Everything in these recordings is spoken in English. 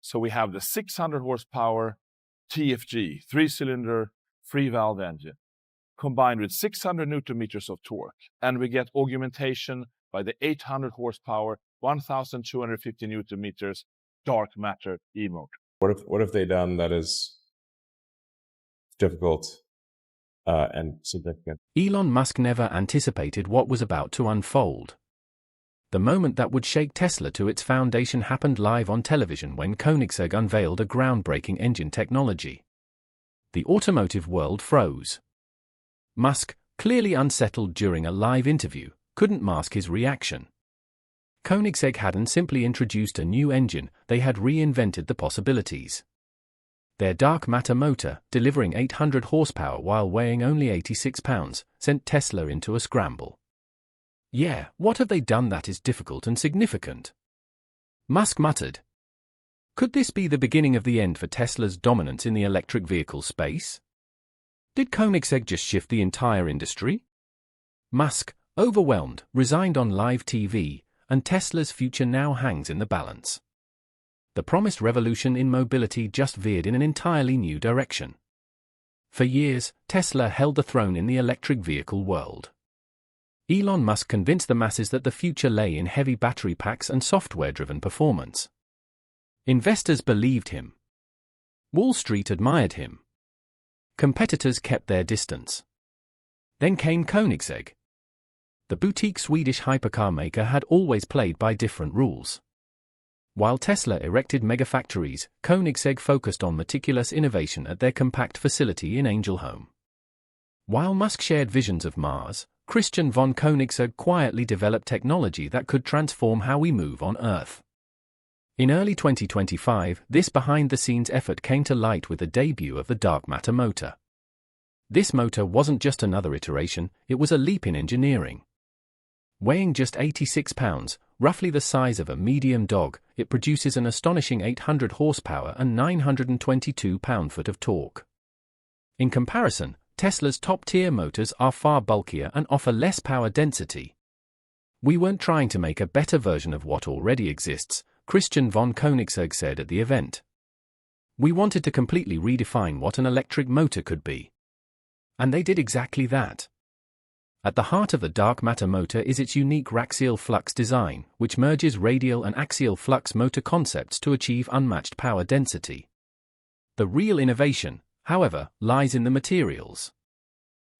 So we have the 600 horsepower TFG, 3-cylinder, free-valve engine, combined with 600 newton meters of torque. And we get augmentation by the 800 horsepower, 1,250 newton meters dark matter e-motor. What have they done that is difficult and significant? Elon Musk never anticipated what was about to unfold. The moment that would shake Tesla to its foundation happened live on television when Koenigsegg unveiled a groundbreaking engine technology. The automotive world froze. Musk, clearly unsettled during a live interview, couldn't mask his reaction. Koenigsegg hadn't simply introduced a new engine, they had reinvented the possibilities. Their dark matter motor, delivering 800 horsepower while weighing only 86 pounds, sent Tesla into a scramble. Yeah, what have they done that is difficult and significant? Musk muttered. Could this be the beginning of the end for Tesla's dominance in the electric vehicle space? Did Koenigsegg just shift the entire industry? Musk, overwhelmed, resigned on live TV, and Tesla's future now hangs in the balance. The promised revolution in mobility just veered in an entirely new direction. For years, Tesla held the throne in the electric vehicle world. Elon Musk convinced the masses that the future lay in heavy battery packs and software-driven performance. Investors believed him. Wall Street admired him. Competitors kept their distance. Then came Koenigsegg. The boutique Swedish hypercar maker had always played by different rules. While Tesla erected megafactories, Koenigsegg focused on meticulous innovation at their compact facility in Angelholm. While Musk shared visions of Mars, Christian von Koenigsegg quietly developed technology that could transform how we move on Earth. In early 2025, this behind-the-scenes effort came to light with the debut of the dark matter motor. This motor wasn't just another iteration, it was a leap in engineering. Weighing just 86 pounds, roughly the size of a medium dog, it produces an astonishing 800 horsepower and 922 pound-foot of torque. In comparison, Tesla's top-tier motors are far bulkier and offer less power density. We weren't trying to make a better version of what already exists, Christian von Koenigsegg said at the event. We wanted to completely redefine what an electric motor could be. And they did exactly that. At the heart of the dark matter motor is its unique axial flux design, which merges radial and axial flux motor concepts to achieve unmatched power density. The real innovation, however, lies in the materials.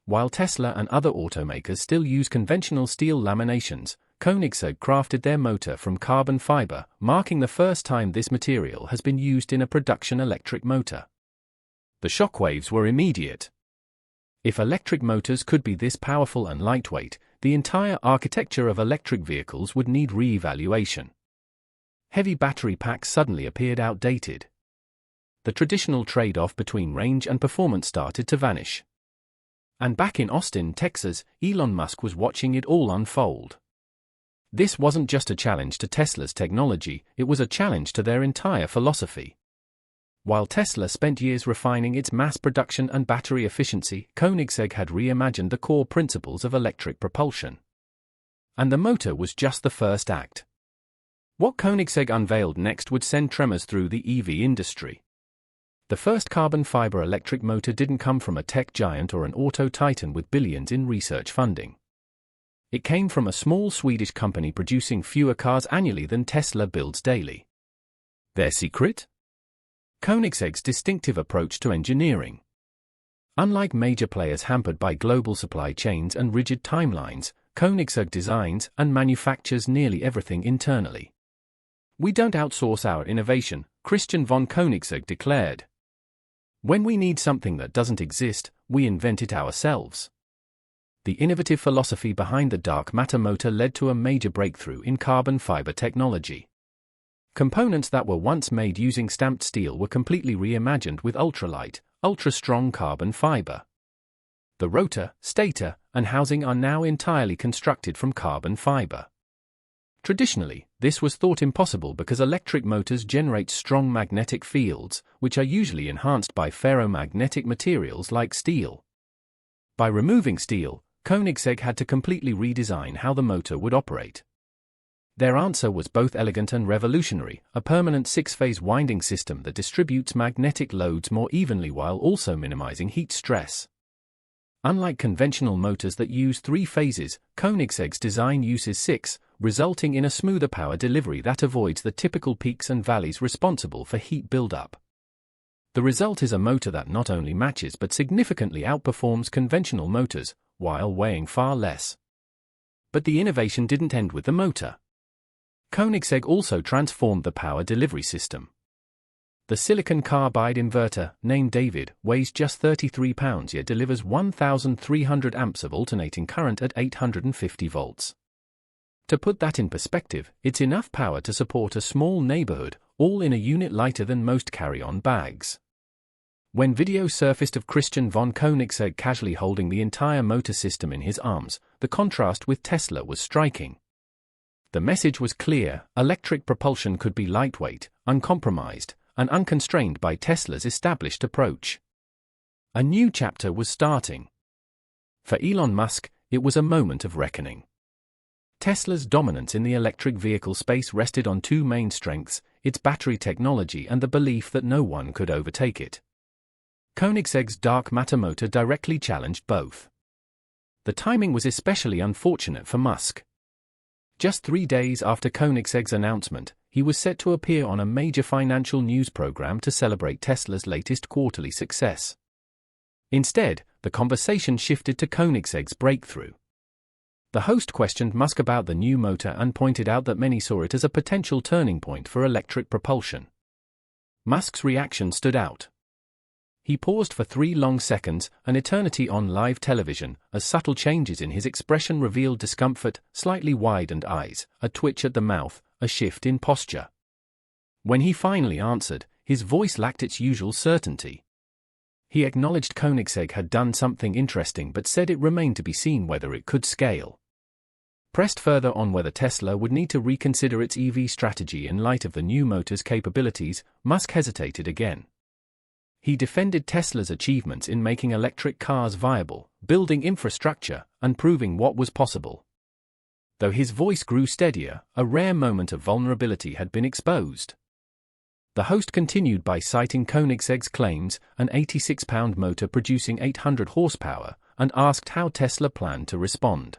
While Tesla and other automakers still use conventional steel laminations, Koenigsegg crafted their motor from carbon fiber, marking the first time this material has been used in a production electric motor. The shockwaves were immediate. If electric motors could be this powerful and lightweight, the entire architecture of electric vehicles would need re-evaluation. Heavy battery packs suddenly appeared outdated. The traditional trade-off between range and performance started to vanish. And back in Austin, Texas, Elon Musk was watching it all unfold. This wasn't just a challenge to Tesla's technology, it was a challenge to their entire philosophy. While Tesla spent years refining its mass production and battery efficiency, Koenigsegg had reimagined the core principles of electric propulsion. And the motor was just the first act. What Koenigsegg unveiled next would send tremors through the EV industry. The first carbon fiber electric motor didn't come from a tech giant or an auto titan with billions in research funding. It came from a small Swedish company producing fewer cars annually than Tesla builds daily. Their secret? Koenigsegg's distinctive approach to engineering. Unlike major players hampered by global supply chains and rigid timelines, Koenigsegg designs and manufactures nearly everything internally. We don't outsource our innovation, Christian von Koenigsegg declared. When we need something that doesn't exist, we invent it ourselves. The innovative philosophy behind the dark matter motor led to a major breakthrough in carbon fiber technology. Components that were once made using stamped steel were completely reimagined with ultralight, ultra-strong carbon fiber. The rotor, stator, and housing are now entirely constructed from carbon fiber. Traditionally, this was thought impossible because electric motors generate strong magnetic fields, which are usually enhanced by ferromagnetic materials like steel. By removing steel, Koenigsegg had to completely redesign how the motor would operate. Their answer was both elegant and revolutionary, a permanent 6-phase winding system that distributes magnetic loads more evenly while also minimizing heat stress. Unlike conventional motors that use 3 phases, Koenigsegg's design uses 6, resulting in a smoother power delivery that avoids the typical peaks and valleys responsible for heat buildup. The result is a motor that not only matches but significantly outperforms conventional motors, while weighing far less. But the innovation didn't end with the motor. Koenigsegg also transformed the power delivery system. The silicon carbide inverter, named David, weighs just 33 pounds yet delivers 1,300 amps of alternating current at 850 volts. To put that in perspective, it's enough power to support a small neighborhood, all in a unit lighter than most carry-on bags. When video surfaced of Christian von Koenigsegg casually holding the entire motor system in his arms, the contrast with Tesla was striking. The message was clear: electric propulsion could be lightweight, uncompromised, and unconstrained by Tesla's established approach. A new chapter was starting. For Elon Musk, it was a moment of reckoning. Tesla's dominance in the electric vehicle space rested on 2 main strengths: its battery technology and the belief that no one could overtake it. Koenigsegg's dark matter motor directly challenged both. The timing was especially unfortunate for Musk. Just 3 days after Koenigsegg's announcement, he was set to appear on a major financial news program to celebrate Tesla's latest quarterly success. Instead, the conversation shifted to Koenigsegg's breakthrough. The host questioned Musk about the new motor and pointed out that many saw it as a potential turning point for electric propulsion. Musk's reaction stood out. He paused for 3 long seconds, an eternity on live television, as subtle changes in his expression revealed discomfort, slightly widened eyes, a twitch at the mouth, a shift in posture. When he finally answered, his voice lacked its usual certainty. He acknowledged Koenigsegg had done something interesting but said it remained to be seen whether it could scale. Pressed further on whether Tesla would need to reconsider its EV strategy in light of the new motor's capabilities, Musk hesitated again. He defended Tesla's achievements in making electric cars viable, building infrastructure, and proving what was possible. Though his voice grew steadier, a rare moment of vulnerability had been exposed. The host continued by citing Koenigsegg's claims, an 86-pound motor producing 800 horsepower, and asked how Tesla planned to respond.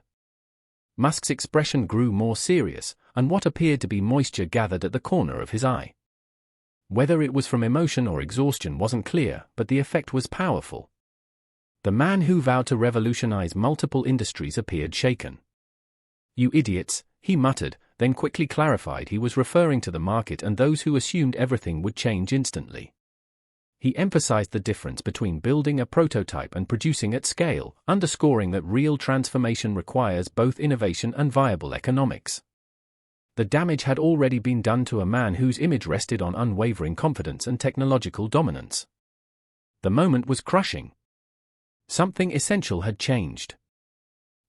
Musk's expression grew more serious, and what appeared to be moisture gathered at the corner of his eye. Whether it was from emotion or exhaustion wasn't clear, but the effect was powerful. The man who vowed to revolutionize multiple industries appeared shaken. "You idiots," he muttered, then quickly clarified he was referring to the market and those who assumed everything would change instantly. He emphasized the difference between building a prototype and producing at scale, underscoring that real transformation requires both innovation and viable economics. The damage had already been done to a man whose image rested on unwavering confidence and technological dominance. The moment was crushing. Something essential had changed.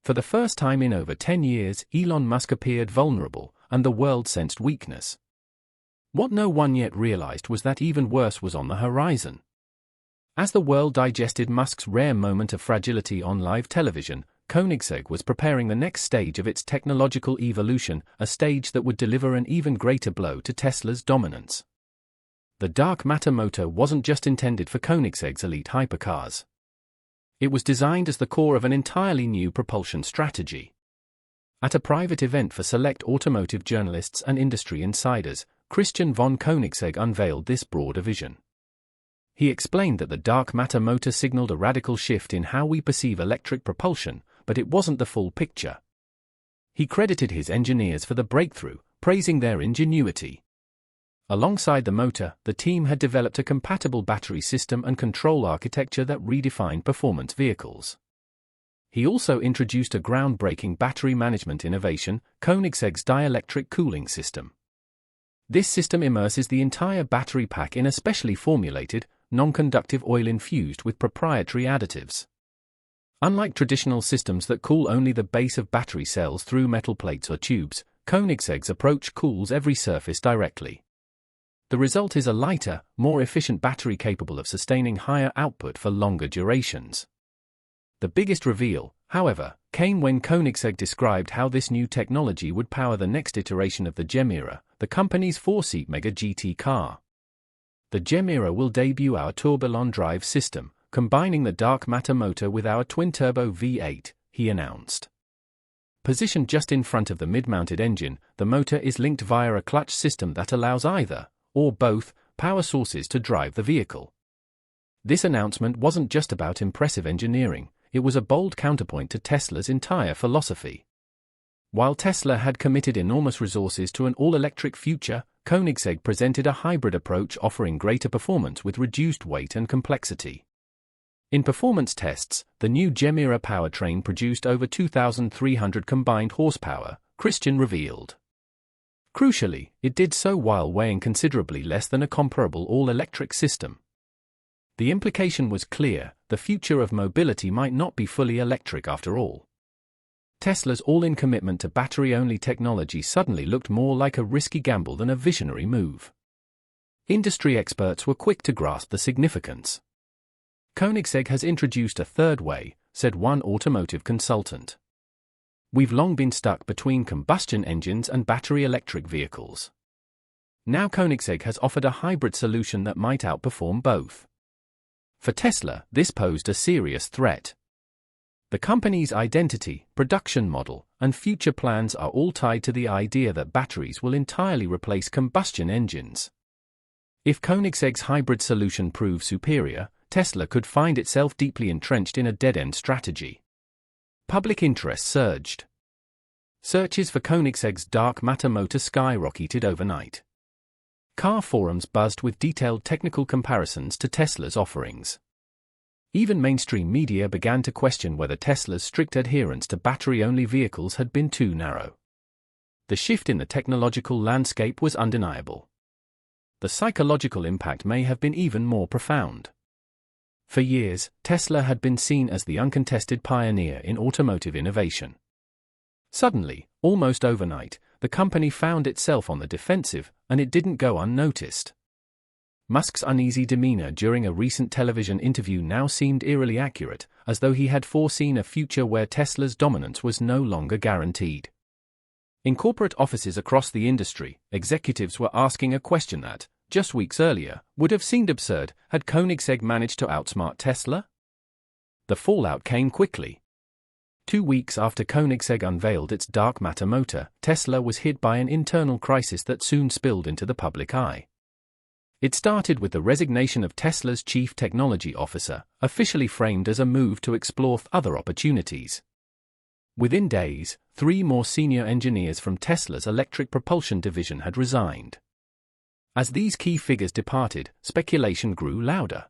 For the first time in over 10 years, Elon Musk appeared vulnerable, and the world sensed weakness. What no one yet realized was that even worse was on the horizon. As the world digested Musk's rare moment of fragility on live television, Koenigsegg was preparing the next stage of its technological evolution, a stage that would deliver an even greater blow to Tesla's dominance. The dark matter motor wasn't just intended for Koenigsegg's elite hypercars. It was designed as the core of an entirely new propulsion strategy. At a private event for select automotive journalists and industry insiders, Christian von Koenigsegg unveiled this broader vision. He explained that the dark matter motor signaled a radical shift in how we perceive electric propulsion, but it wasn't the full picture. He credited his engineers for the breakthrough, praising their ingenuity. Alongside the motor, the team had developed a compatible battery system and control architecture that redefined performance vehicles. He also introduced a groundbreaking battery management innovation, Koenigsegg's dielectric cooling system. This system immerses the entire battery pack in a specially formulated, non-conductive oil infused with proprietary additives. Unlike traditional systems that cool only the base of battery cells through metal plates or tubes, Koenigsegg's approach cools every surface directly. The result is a lighter, more efficient battery capable of sustaining higher output for longer durations. The biggest reveal, however, came when Koenigsegg described how this new technology would power the next iteration of the Gemera, the company's four-seat mega GT car. The Gemera will debut our tourbillon drive system, combining the dark matter motor with our twin-turbo V8, he announced. Positioned just in front of the mid-mounted engine, the motor is linked via a clutch system that allows either, or both, power sources to drive the vehicle. This announcement wasn't just about impressive engineering, it was a bold counterpoint to Tesla's entire philosophy. While Tesla had committed enormous resources to an all-electric future, Koenigsegg presented a hybrid approach offering greater performance with reduced weight and complexity. In performance tests, the new Gemera powertrain produced over 2,300 combined horsepower, Christian revealed. Crucially, it did so while weighing considerably less than a comparable all-electric system. The implication was clear: the future of mobility might not be fully electric after all. Tesla's all-in commitment to battery-only technology suddenly looked more like a risky gamble than a visionary move. Industry experts were quick to grasp the significance. Koenigsegg has introduced a third way, said one automotive consultant. We've long been stuck between combustion engines and battery electric vehicles. Now Koenigsegg has offered a hybrid solution that might outperform both. For Tesla, this posed a serious threat. The company's identity, production model, and future plans are all tied to the idea that batteries will entirely replace combustion engines. If Koenigsegg's hybrid solution proves superior, Tesla could find itself deeply entrenched in a dead-end strategy. Public interest surged. Searches for Koenigsegg's dark matter motor skyrocketed overnight. Car forums buzzed with detailed technical comparisons to Tesla's offerings. Even mainstream media began to question whether Tesla's strict adherence to battery-only vehicles had been too narrow. The shift in the technological landscape was undeniable. The psychological impact may have been even more profound. For years, Tesla had been seen as the uncontested pioneer in automotive innovation. Suddenly, almost overnight, the company found itself on the defensive, and it didn't go unnoticed. Musk's uneasy demeanor during a recent television interview now seemed eerily accurate, as though he had foreseen a future where Tesla's dominance was no longer guaranteed. In corporate offices across the industry, executives were asking a question that, just weeks earlier, would have seemed absurd had Koenigsegg managed to outsmart Tesla. The fallout came quickly. 2 weeks after Koenigsegg unveiled its dark matter motor, Tesla was hit by an internal crisis that soon spilled into the public eye. It started with the resignation of Tesla's chief technology officer, officially framed as a move to explore other opportunities. Within days, 3 more senior engineers from Tesla's electric propulsion division had resigned. As these key figures departed, speculation grew louder.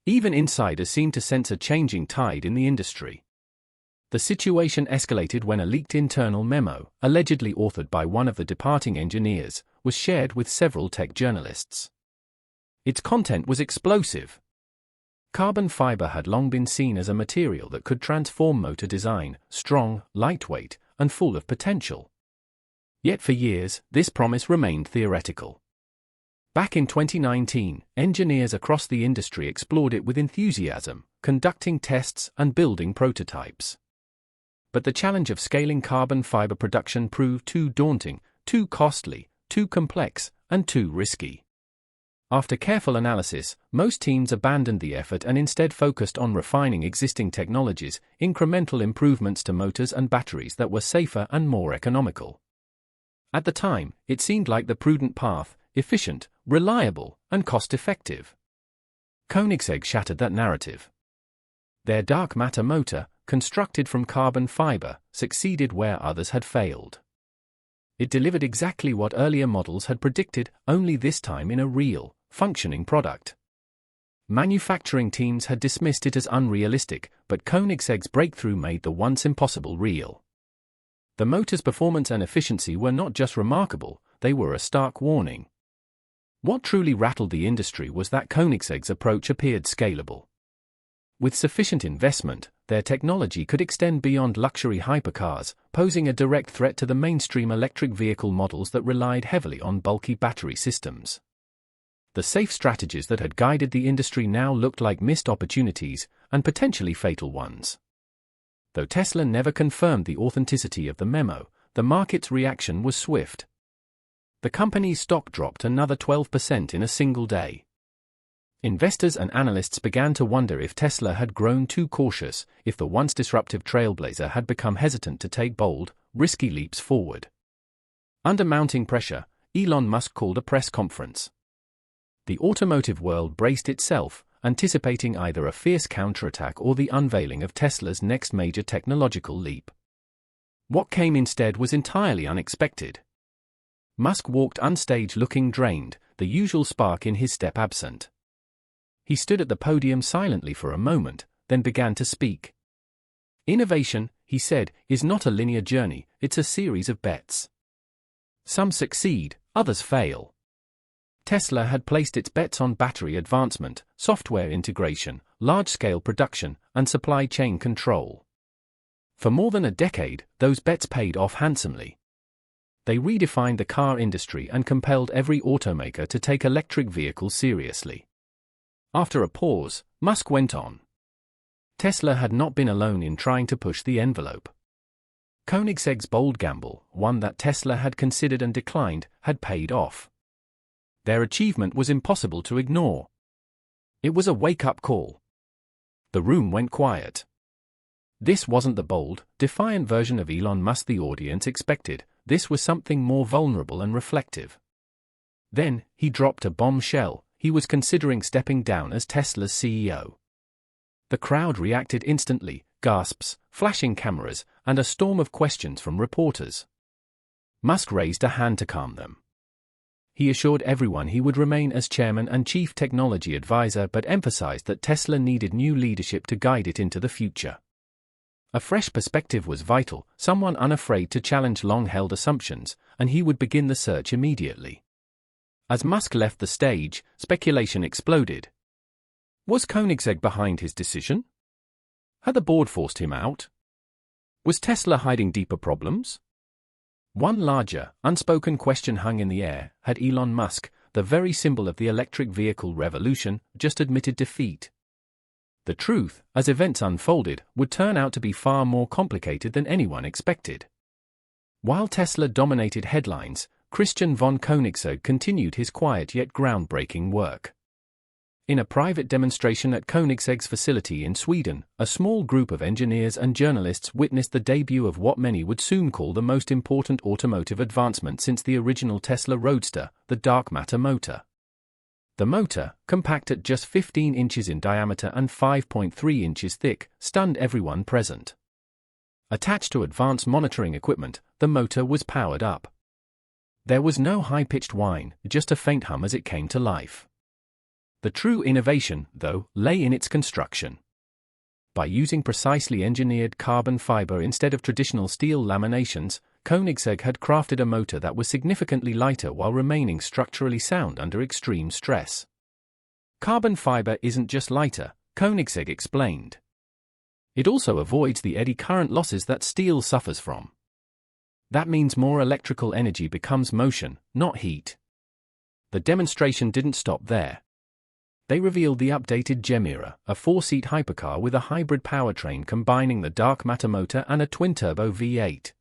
Even insiders seemed to sense a changing tide in the industry. The situation escalated when a leaked internal memo, allegedly authored by one of the departing engineers, was shared with several tech journalists. Its content was explosive. Carbon fiber had long been seen as a material that could transform motor design, strong, lightweight, and full of potential. Yet for years, this promise remained theoretical. Back in 2019, engineers across the industry explored it with enthusiasm, conducting tests and building prototypes. But the challenge of scaling carbon fiber production proved too daunting, too costly, too complex, and too risky. After careful analysis, most teams abandoned the effort and instead focused on refining existing technologies, incremental improvements to motors and batteries that were safer and more economical. At the time, it seemed like the prudent path: efficient, reliable, and cost-effective. Koenigsegg shattered that narrative. Their dark matter motor, constructed from carbon fiber, succeeded where others had failed. It delivered exactly what earlier models had predicted, only this time in a real, functioning product. Manufacturing teams had dismissed it as unrealistic, but Koenigsegg's breakthrough made the once impossible real. The motor's performance and efficiency were not just remarkable, they were a stark warning. What truly rattled the industry was that Koenigsegg's approach appeared scalable. With sufficient investment, their technology could extend beyond luxury hypercars, posing a direct threat to the mainstream electric vehicle models that relied heavily on bulky battery systems. The safe strategies that had guided the industry now looked like missed opportunities, and potentially fatal ones. Though Tesla never confirmed the authenticity of the memo, the market's reaction was swift. The company's stock dropped another 12% in a single day. Investors and analysts began to wonder if Tesla had grown too cautious, if the once disruptive trailblazer had become hesitant to take bold, risky leaps forward. Under mounting pressure, Elon Musk called a press conference. The automotive world braced itself, anticipating either a fierce counterattack or the unveiling of Tesla's next major technological leap. What came instead was entirely unexpected. Musk walked onstage looking drained, the usual spark in his step absent. He stood at the podium silently for a moment, then began to speak. Innovation, he said, is not a linear journey, it's a series of bets. Some succeed, others fail. Tesla had placed its bets on battery advancement, software integration, large-scale production, and supply chain control. For more than a decade, those bets paid off handsomely. They redefined the car industry and compelled every automaker to take electric vehicles seriously. After a pause, Musk went on. Tesla had not been alone in trying to push the envelope. Koenigsegg's bold gamble, one that Tesla had considered and declined, had paid off. Their achievement was impossible to ignore. It was a wake-up call. The room went quiet. This wasn't the bold, defiant version of Elon Musk the audience expected. This was something more vulnerable and reflective. Then, he dropped a bombshell. He was considering stepping down as Tesla's CEO. The crowd reacted instantly, gasps, flashing cameras, and a storm of questions from reporters. Musk raised a hand to calm them. He assured everyone he would remain as chairman and chief technology advisor, but emphasized that Tesla needed new leadership to guide it into the future. A fresh perspective was vital, someone unafraid to challenge long-held assumptions, and he would begin the search immediately. As Musk left the stage, speculation exploded. Was Koenigsegg behind his decision? Had the board forced him out? Was Tesla hiding deeper problems? One larger, unspoken question hung in the air: had Elon Musk, the very symbol of the electric vehicle revolution, just admitted defeat? The truth, as events unfolded, would turn out to be far more complicated than anyone expected. While Tesla dominated headlines, Christian von Koenigsegg continued his quiet yet groundbreaking work. In a private demonstration at Koenigsegg's facility in Sweden, a small group of engineers and journalists witnessed the debut of what many would soon call the most important automotive advancement since the original Tesla Roadster, the dark matter motor. The motor, compact at just 15 inches in diameter and 5.3 inches thick, stunned everyone present. Attached to advanced monitoring equipment, the motor was powered up. There was no high-pitched whine, just a faint hum as it came to life. The true innovation, though, lay in its construction. By using precisely engineered carbon fiber instead of traditional steel laminations, Koenigsegg had crafted a motor that was significantly lighter while remaining structurally sound under extreme stress. Carbon fiber isn't just lighter, Koenigsegg explained. It also avoids the eddy current losses that steel suffers from. That means more electrical energy becomes motion, not heat. The demonstration didn't stop there. They revealed the updated Gemira, a 4-seat hypercar with a hybrid powertrain combining the dark matter motor and a twin-turbo V8.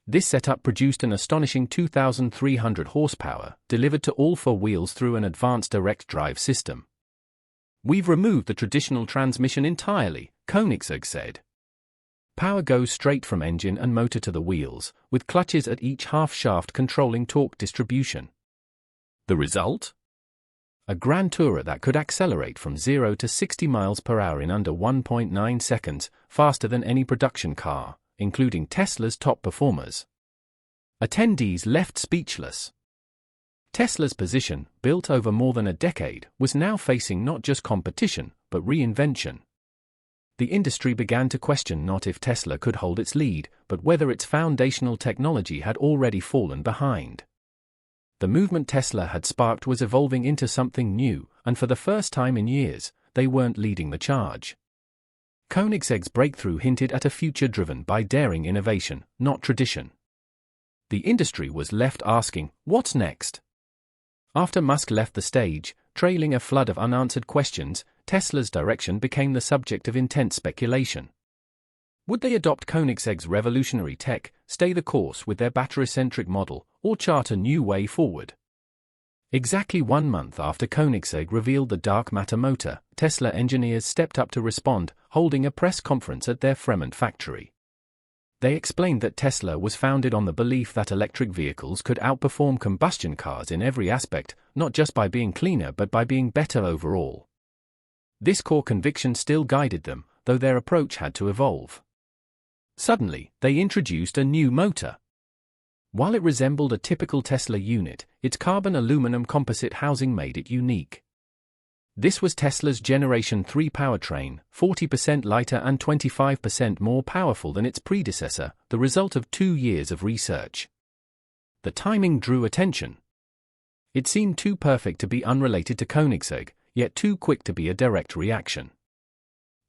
This setup produced an astonishing 2,300 horsepower, delivered to all four wheels through an advanced direct drive system. "We've removed the traditional transmission entirely," Koenigsegg said. Power goes straight from engine and motor to the wheels, with clutches at each half-shaft controlling torque distribution. The result? A Grand Tourer that could accelerate from 0 to 60 miles per hour in under 1.9 seconds, faster than any production car, including Tesla's top performers. Attendees left speechless. Tesla's position, built over more than a decade, was now facing not just competition, but reinvention. The industry began to question not if Tesla could hold its lead, but whether its foundational technology had already fallen behind. The movement Tesla had sparked was evolving into something new, and for the first time in years, they weren't leading the charge. Koenigsegg's breakthrough hinted at a future driven by daring innovation, not tradition. The industry was left asking, what's next? After Musk left the stage, trailing a flood of unanswered questions, Tesla's direction became the subject of intense speculation. Would they adopt Koenigsegg's revolutionary tech, stay the course with their battery-centric model, or chart a new way forward? Exactly 1 month after Koenigsegg revealed the dark matter motor, Tesla engineers stepped up to respond, holding a press conference at their Fremont factory. They explained that Tesla was founded on the belief that electric vehicles could outperform combustion cars in every aspect, not just by being cleaner but by being better overall. This core conviction still guided them, though their approach had to evolve. Suddenly, they introduced a new motor. While it resembled a typical Tesla unit, its carbon aluminum composite housing made it unique. This was Tesla's Generation 3 powertrain, 40% lighter and 25% more powerful than its predecessor, the result of 2 years of research. The timing drew attention. It seemed too perfect to be unrelated to Koenigsegg, yet too quick to be a direct reaction.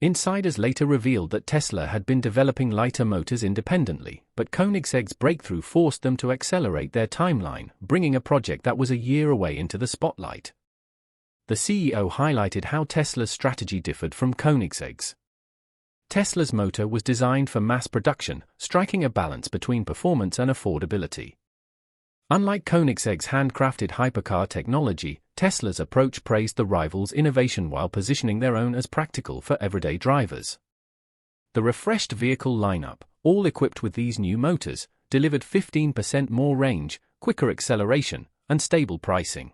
Insiders later revealed that Tesla had been developing lighter motors independently, but Koenigsegg's breakthrough forced them to accelerate their timeline, bringing a project that was a year away into the spotlight. The CEO highlighted how Tesla's strategy differed from Koenigsegg's. Tesla's motor was designed for mass production, striking a balance between performance and affordability. Unlike Koenigsegg's handcrafted hypercar technology, Tesla's approach praised the rival's innovation while positioning their own as practical for everyday drivers. The refreshed vehicle lineup, all equipped with these new motors, delivered 15% more range, quicker acceleration, and stable pricing.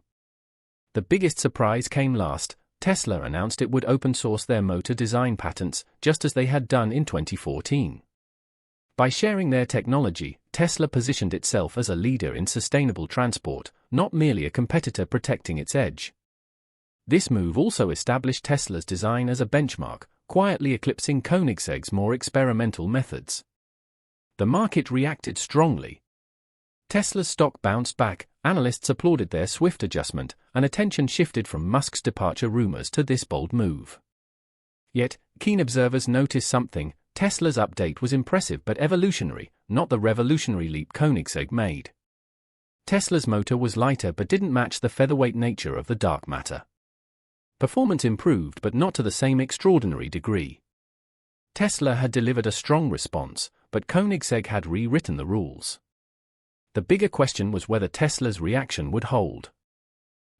The biggest surprise came last. Tesla announced it would open-source their motor design patents, just as they had done in 2014. By sharing their technology, Tesla positioned itself as a leader in sustainable transport, not merely a competitor protecting its edge. This move also established Tesla's design as a benchmark, quietly eclipsing Koenigsegg's more experimental methods. The market reacted strongly. Tesla's stock bounced back, analysts applauded their swift adjustment, and attention shifted from Musk's departure rumors to this bold move. Yet, keen observers noticed something. Tesla's update was impressive but evolutionary, not the revolutionary leap Koenigsegg made. Tesla's motor was lighter but didn't match the featherweight nature of the dark matter. Performance improved but not to the same extraordinary degree. Tesla had delivered a strong response, but Koenigsegg had rewritten the rules. The bigger question was whether Tesla's reaction would hold.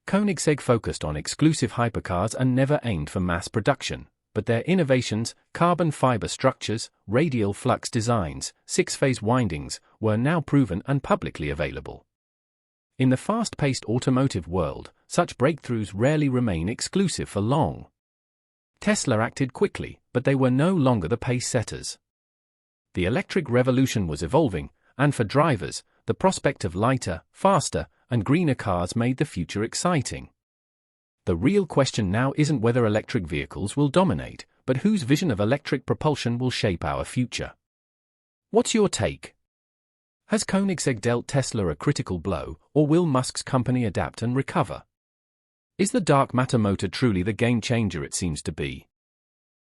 Koenigsegg focused on exclusive hypercars and never aimed for mass production, but their innovations, carbon fiber structures, radial flux designs, 6-phase windings, were now proven and publicly available. In the fast-paced automotive world, such breakthroughs rarely remain exclusive for long. Tesla acted quickly, but they were no longer the pace setters. The electric revolution was evolving, and for drivers, the prospect of lighter, faster, and greener cars made the future exciting. The real question now isn't whether electric vehicles will dominate, but whose vision of electric propulsion will shape our future. What's your take? Has Koenigsegg dealt Tesla a critical blow, or will Musk's company adapt and recover? Is the dark matter motor truly the game changer it seems to be?